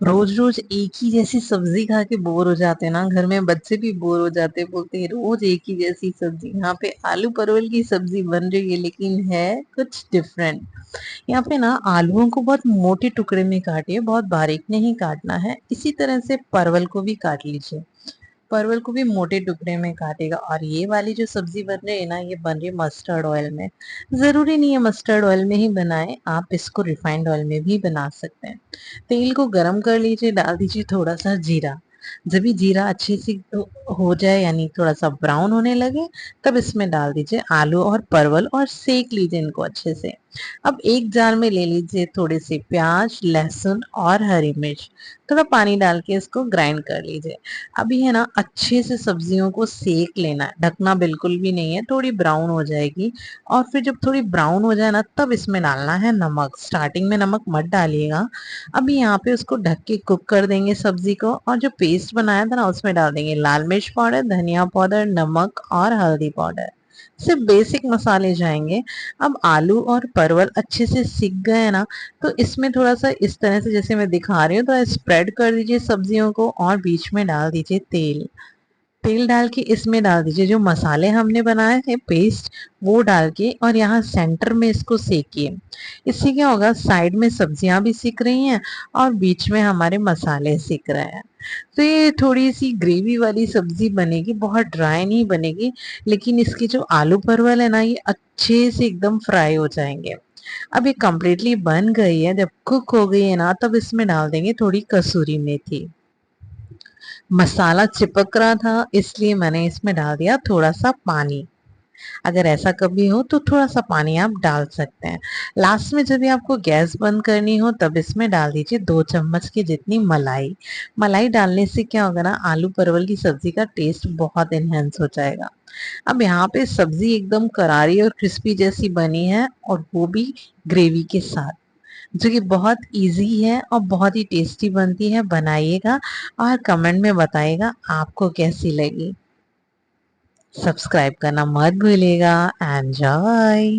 रोज रोज एक ही जैसी सब्जी खा के बोर हो जाते हैं ना, घर में बच्चे भी बोर हो जाते हैं, बोलते हैं रोज एक ही जैसी सब्जी। यहाँ पे आलू परवल की सब्जी बन रही है लेकिन है कुछ डिफरेंट। यहाँ पे ना आलूओं को बहुत मोटे टुकड़े में काटिए, बहुत बारीक नहीं काटना है। इसी तरह से परवल को भी काट लीजिए, परवल को भी मोटे टुकड़े में काटेगा। और ये वाली जो सब्जी बन रही है ना, ये बन रही है मस्टर्ड ऑयल में। जरूरी नहीं है मस्टर्ड ऑयल में ही बनाएं, आप इसको रिफाइंड ऑयल में भी बना सकते हैं। तेल को गरम कर लीजिए, डाल दीजिए थोड़ा सा जीरा। जब भी जीरा अच्छे से हो जाए, यानी थोड़ा सा ब्राउन होने लगे, तब इसमें डाल दीजिए आलू और परवल और सेक लीजिए इनको अच्छे से। अब एक जार में ले लीजिए थोड़े से प्याज, लहसुन और हरी मिर्च। थोड़ा पानी डाल के इसको ग्राइंड कर लीजिए। अभी है ना, अच्छे से सब्जियों को सेक लेना है, ढकना बिल्कुल भी नहीं है, थोड़ी ब्राउन हो जाएगी। और फिर जब थोड़ी ब्राउन हो जाए ना, तब इसमें डालना है नमक। स्टार्टिंग में नमक मत डालिएगा। अभी यहाँ पे उसको ढक के कुक कर देंगे सब्जी को, और जो पेस्ट बनाया था ना, उसमें डाल देंगे लाल मिर्च पाउडर, धनिया पाउडर, नमक और हल्दी पाउडर। सिर्फ बेसिक मसाले जाएंगे। अब आलू और परवल अच्छे से सिक गए हैं ना, तो इसमें थोड़ा सा इस तरह से जैसे मैं दिखा रही हूँ, थोड़ा स्प्रेड कर दीजिए सब्जियों को और बीच में डाल दीजिए तेल। तेल डाल के इसमें डाल दीजिए जो मसाले हमने बनाए थे पेस्ट, वो डाल के, और यहाँ सेंटर में इसको सेकिए। इससे क्या होगा, साइड में सब्जियां भी सिक रही हैं और बीच में हमारे मसाले सिक रहे हैं। तो ये थोड़ी सी ग्रेवी वाली सब्जी बनेगी, बहुत ड्राई नहीं बनेगी। लेकिन इसके जो आलू परवल है ना, ये अच्छे से एकदम फ्राई हो जाएंगे। अब ये कम्प्लीटली बन गई है, जब कुक हो गई है ना, तब इसमें डाल देंगे थोड़ी कसूरी मेथी। मसाला चिपक रहा था, इसलिए मैंने इसमें डाल दिया थोड़ा सा पानी। अगर ऐसा कभी हो तो थोड़ा सा पानी आप डाल सकते हैं। लास्ट में जब भी आपको गैस बंद करनी हो, तब इसमें डाल दीजिए 2 चम्मच की जितनी मलाई। मलाई डालने से क्या होगा ना, आलू परवल की सब्जी का टेस्ट बहुत इनहेंस हो जाएगा। अब यहाँ पे सब्जी एकदम करारी और क्रिस्पी जैसी बनी है, और वो भी ग्रेवी के साथ, जो कि बहुत इजी है और बहुत ही टेस्टी बनती है। बनाइएगा और कमेंट में बताइएगा आपको कैसी लगी। सब्सक्राइब करना मत भूलिएगा। एंजॉय।